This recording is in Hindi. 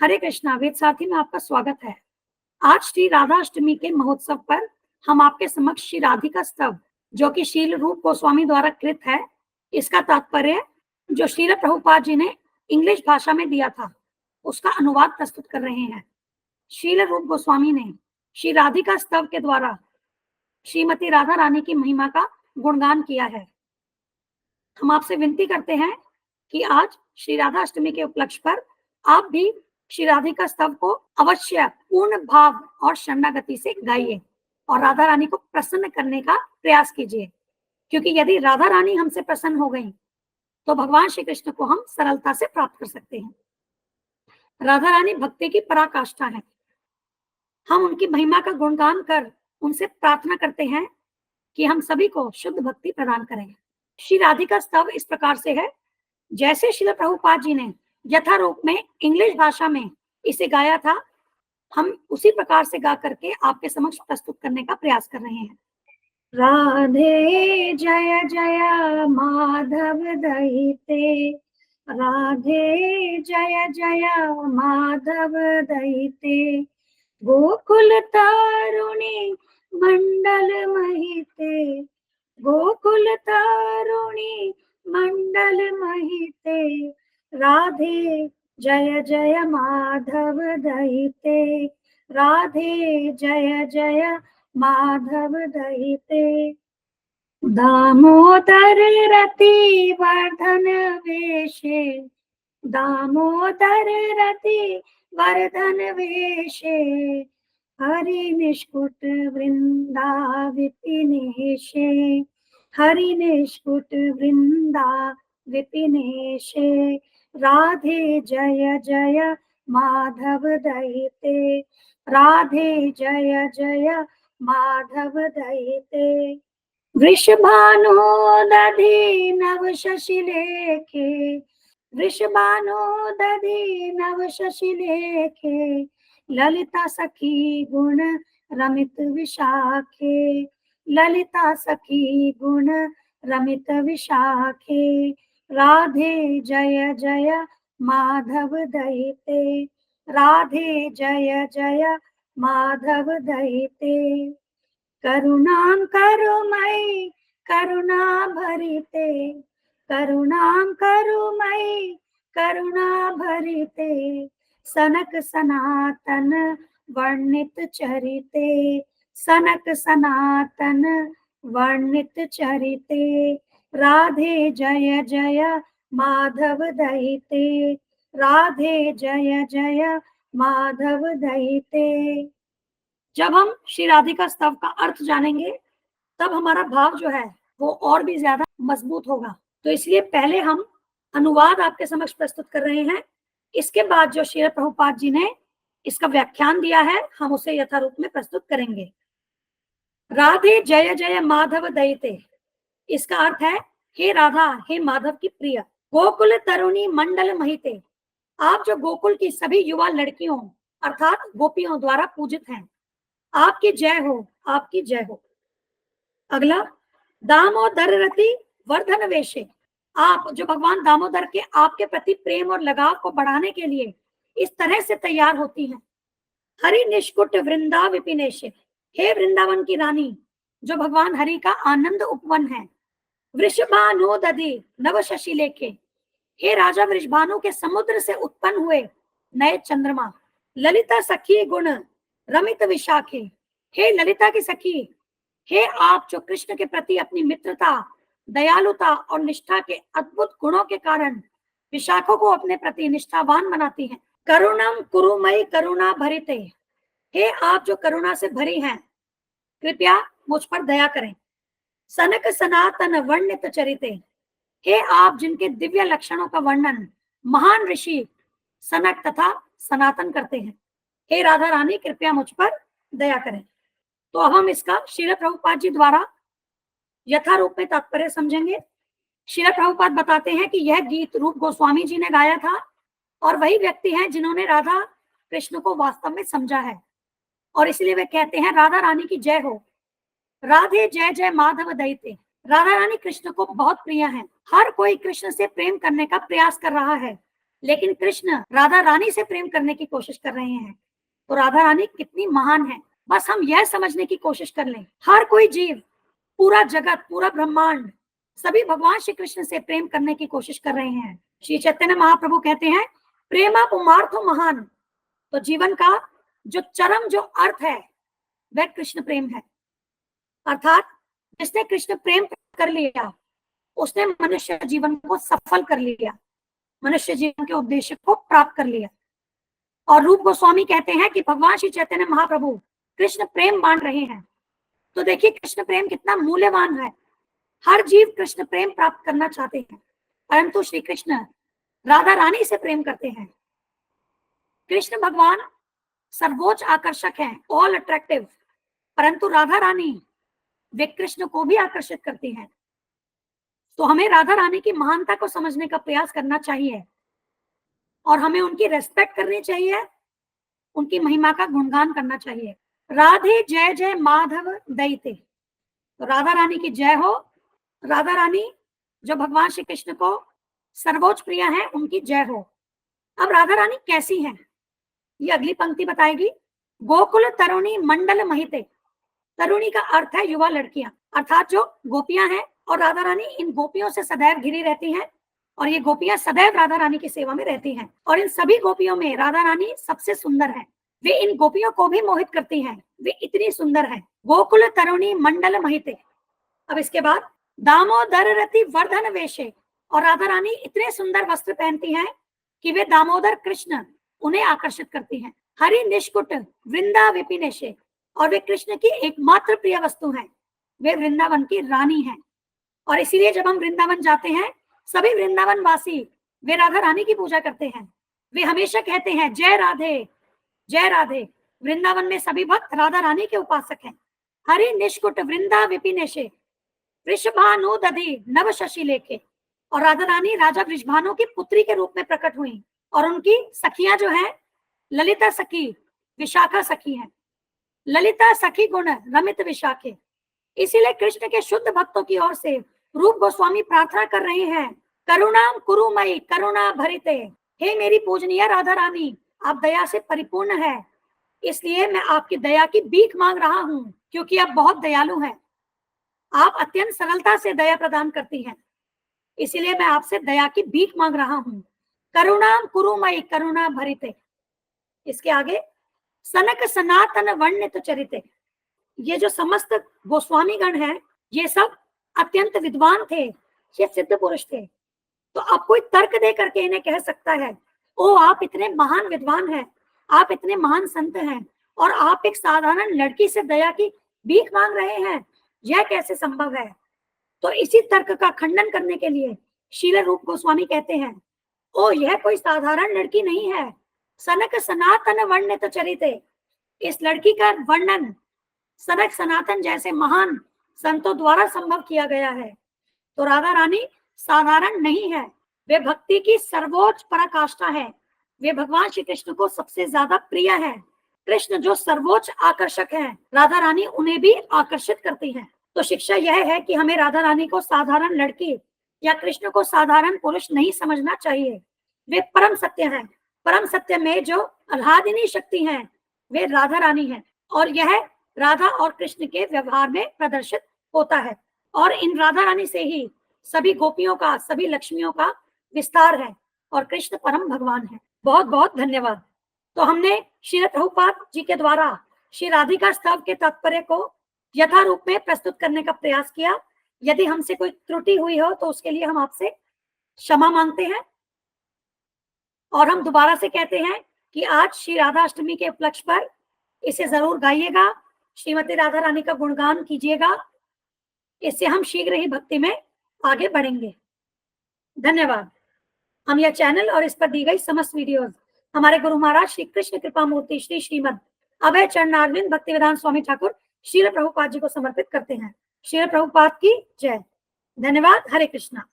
हरे कृष्णा वेद साथी में आपका स्वागत है। आज श्री राधा अष्टमी के महोत्सव पर हम आपके समक्ष श्री राधिका स्तव, जो कि शील रूप गोस्वामी द्वारा कृत है, इसका तात्पर्य जो श्रील प्रभुपाद जी ने इंग्लिश भाषा में दिया था, उसका अनुवाद प्रस्तुत कर रहे हैं। शील रूप गोस्वामी ने श्री राधिका स्तव के द्वारा श्रीमती राधा रानी की महिमा का गुणगान किया है। हम आपसे विनती करते हैं कि आज श्री राधा अष्टमी के उपलक्ष्य पर आप भी श्री राधिका स्तव को अवश्य पूर्ण भाव और शरणागति से गाइए और राधा रानी को प्रसन्न करने का प्रयास कीजिए, क्योंकि यदि राधा रानी हमसे प्रसन्न हो गई तो भगवान श्री कृष्ण को हम सरलता से प्राप्त कर सकते हैं। राधा रानी भक्ति की पराकाष्ठा है। हम उनकी महिमा का गुणगान कर उनसे प्रार्थना करते हैं कि हम सभी को शुद्ध भक्ति प्रदान करें। श्री राधिका स्तव इस प्रकार से है, जैसे श्रील प्रभुपाद जी ने यथारूप में इंग्लिश भाषा में इसे गाया था, हम उसी प्रकार से गा करके आपके समक्ष प्रस्तुत करने का प्रयास कर रहे हैं। राधे जय जय माधव दयिते, राधे जय जय माधव दयिते, गोकुल तारुणी मंडल महिते, गोकुल तारुणी मंडल महिते, राधे जय जय माधव दयिते, राधे जय जय माधव दयिते, दामोदर रति वर्धन वेशे, दामोदर रति वर्धन वेशे, हरि निष्कुट वृंदा विपिनेशे, हरि निष्कुट वृंदा विपिनेशे, राधे जय जय माधव दयिते, राधे जय जय माधव दयिते, वृषभानु दधि नव शशिलेखे, वृषभानु दधि नव शशिलेखे, ललिता सखी गुण रमित विशाखे, ललिता सखी गुण रमित विशाखे, राधे जय जय माधव दयिते, राधे जय जय माधव दयिते, करुणां करुमयि करुणा भरिते, करुणां करुमयि करुणा भरिते, सनक सनातन वर्णित चरिते, सनक सनातन वर्णित चरिते, राधे जय जय माधव दयिते, राधे जय जय माधव दयिते। जब हम श्री राधिका स्तव का अर्थ जानेंगे तब हमारा भाव जो है वो और भी ज्यादा मजबूत होगा। तो इसलिए पहले हम अनुवाद आपके समक्ष प्रस्तुत कर रहे हैं, इसके बाद जो श्रील प्रभुपाद जी ने इसका व्याख्यान दिया है हम उसे यथारूप में प्रस्तुत करेंगे। राधे जय जय माधव दयिते, इसका अर्थ है हे राधा हे माधव की प्रिय, गोकुल तरुणी मंडल महिते, आप जो गोकुल की सभी युवा लड़कियों अर्थात गोपियों द्वारा पूजित हैं, आपकी जय हो, आपकी जय हो। अगला, दामोदर रति वर्धन वेशे, आप जो भगवान दामोदर के आपके प्रति प्रेम और लगाव को बढ़ाने के लिए इस तरह से तैयार होती हैं। हरि निष्कुट वृंदा विपिनेशे, हे वृंदावन की रानी जो भगवान हरि का आनंद उपवन है। वृषभानु दधि नव शशिलेखे, हे राजा वृषभानु के समुद्र से उत्पन्न हुए नए चंद्रमा। ललिता सखी गुण रमित विशाखे, हे ललिता की सखी, हे आप जो कृष्ण के प्रति अपनी मित्रता, दयालुता और निष्ठा के अद्भुत गुणों के कारण विशाखों को अपने प्रति निष्ठावान बनाती हैं। करुणम कुरुमयि करुणा भरिते, हे आप जो करुणा से भरी हैं, कृपया मुझ पर दया करें। सनक सनातन वर्णित चरिते, हे आप जिनके दिव्य लक्षणों का वर्णन महान ऋषि सनक तथा सनातन करते हैं, हे राधा रानी कृपया मुझ पर दया करें। तो अब हम इसका श्रील प्रभुपाद जी द्वारा यथारूप में तात्पर्य समझेंगे। श्रील प्रभुपाद बताते हैं कि यह गीत रूप गोस्वामी जी ने गाया था और वही व्यक्ति हैं जिन्होंने राधा कृष्ण को वास्तव में समझा है, और इसलिए वे कहते हैं राधा रानी की जय हो, राधे जय जय माधव दयिते। राधा रानी कृष्ण को बहुत प्रिय हैं, हर कोई कृष्ण से प्रेम करने का प्रयास कर रहा है, लेकिन कृष्ण राधा रानी से प्रेम करने की कोशिश कर रहे हैं। तो राधा रानी कितनी महान है, बस हम यह समझने की कोशिश कर लें। हर कोई जीव, पूरा जगत, पूरा ब्रह्मांड, सभी भगवान श्री कृष्ण से प्रेम करने की कोशिश कर रहे हैं। श्री चैतन्य महाप्रभु कहते हैं प्रेमा पुमार्थो महान। तो जीवन का जो चरम जो अर्थ है वह कृष्ण प्रेम है। अर्थात जिसने कृष्ण प्रेम कर लिया उसने मनुष्य जीवन को सफल कर लिया, मनुष्य जीवन के उद्देश्य को प्राप्त कर लिया। और रूप गोस्वामी कहते हैं कि भगवान श्री चैतन्य महाप्रभु कृष्ण प्रेम बांट रहे हैं। तो देखिए कृष्ण प्रेम कितना मूल्यवान है। हर जीव कृष्ण प्रेम प्राप्त करना चाहते हैं, परंतु श्री कृष्ण राधा रानी से प्रेम करते हैं। कृष्ण भगवान सर्वोच्च आकर्षक हैं, ऑल अट्रैक्टिव, परंतु राधा रानी वे कृष्ण को भी आकर्षित करती हैं। तो हमें राधा रानी की महानता को समझने का प्रयास करना चाहिए और हमें उनकी रेस्पेक्ट करनी चाहिए, उनकी महिमा का गुणगान करना चाहिए। राधे जय जय माधव दैते। तो राधा रानी की जय हो। राधा रानी जो भगवान श्री कृष्ण को सर्वोच्च प्रिय है, उनकी जय हो। अब राधा रानी कैसी हैं, ये अगली पंक्ति बताएगी। गोकुल तरुणी मंडल महिते। तरुणी का अर्थ है युवा लड़कियां, अर्थात जो गोपियां हैं, और राधा रानी इन गोपियों से सदैव घिरी रहती हैं और ये गोपियां सदैव राधा रानी की सेवा में रहती हैं। और इन सभी गोपियों में राधा रानी सबसे सुंदर है। वे इन गोपियों को भी मोहित करती हैं, वे इतनी सुंदर है। गोकुल तरुणी मंडल महिते। अब इसके बाद दामोदर रति वर्धन वेशे। और राधा रानी इतने सुंदर वस्त्र पहनती हैं कि वे दामोदर कृष्ण उन्हें आकर्षित करती हैं। हरि निष्कुट वृंदा विपिनेशे। और वे कृष्ण की एकमात्र प्रिय वस्तु हैं, वे वृंदावन की रानी हैं। और इसीलिए जब हम वृंदावन जाते हैं, सभी वृंदावन वासी वे राधा रानी की पूजा करते हैं। वे हमेशा कहते हैं जय राधे जय राधे। वृंदावन में सभी भक्त राधा रानी के उपासक हैं। हरि निष्कुट वृंदा विपिनेशे वृषभानु दधि नव शशि लेके। और राधा रानी राजा वृषभानु की पुत्री के रूप में प्रकट हुई और उनकी सखियां जो हैं ललिता सखी, विशाखा सखी हैं। ललिता सखी गुण रमित विशाखे। इसीलिए कृष्ण के शुद्ध भक्तों की ओर से रूप गोस्वामी प्रार्थना कर रहे हैं, करुणाम कुरुमयी करुणा भरिते। हे मेरी पूजनीय राधा रानी, आप दया से परिपूर्ण है, इसलिए मैं आपकी दया की भीख मांग रहा हूँ, क्योंकि आप बहुत दयालु हैं। आप अत्यंत सरलता से दया प्रदान करती हैं, इसीलिए मैं आपसे दया की भीख मांग रहा हूँ। करुणाम कुरुमयी करुणा भरिते। इसके आगे सनक सनातन वर्णित चरिते। ये जो समस्त गोस्वामी गण हैं, ये सब अत्यंत विद्वान थे, ये सिद्ध पुरुष थे। तो अब कोई तर्क दे करके इन्हें कह सकता है, ओ आप इतने महान विद्वान हैं, आप इतने महान संत हैं, और आप एक साधारण लड़की से दया की भीख मांग रहे हैं, यह कैसे संभव है? तो इसी तर्क का खंडन करने के लिए श्रील रूप गोस्वामी कहते हैं, ओ यह कोई साधारण लड़की नहीं है, सनक सनातन वर्णित चरिते। इस लड़की का वर्णन सनक सनातन जैसे महान संतों द्वारा संभव किया गया है। तो राधा रानी साधारण नहीं है, वे भक्ति की सर्वोच्च पराकाष्ठा है, वे भगवान श्री कृष्ण को सबसे ज्यादा प्रिय है। कृष्ण जो सर्वोच्च आकर्षक है, राधा रानी उन्हें भी आकर्षित करती है। तो शिक्षा यह है कि हमें राधा रानी को साधारण लड़की या कृष्ण को साधारण पुरुष नहीं समझना चाहिए। वे परम सत्य हैं। परम सत्य में जो आह्लादिनी शक्ति है वे राधा रानी है, और यह राधा और कृष्ण के व्यवहार में प्रदर्शित होता है। और इन राधा रानी से ही सभी गोपियों का, सभी लक्ष्मियों का विस्तार है, और कृष्ण परम भगवान है। बहुत बहुत धन्यवाद। तो हमने श्रील प्रभुपाद जी के द्वारा श्री राधिका स्तव के तात्पर्य को यथारूप में प्रस्तुत करने का प्रयास किया। यदि हमसे कोई त्रुटि हुई हो तो उसके लिए हम आपसे क्षमा मांगते हैं, और हम दोबारा से कहते हैं कि आज श्री राधा अष्टमी के उपलक्ष्य पर इसे जरूर गाइएगा, श्रीमती राधा रानी का गुणगान कीजिएगा, इससे हम शीघ्र ही भक्ति में आगे बढ़ेंगे। धन्यवाद। हम यह चैनल और इस पर दी गई समस्त वीडियोस हमारे गुरु महाराज श्री कृष्ण कृपा मूर्ति श्री श्रीमद अभय चरणारविंद भक्तिवेदांत स्वामी ठाकुर श्रील प्रभुपाद जी को समर्पित करते हैं। श्रील प्रभुपाद की जय। धन्यवाद। हरे कृष्णा।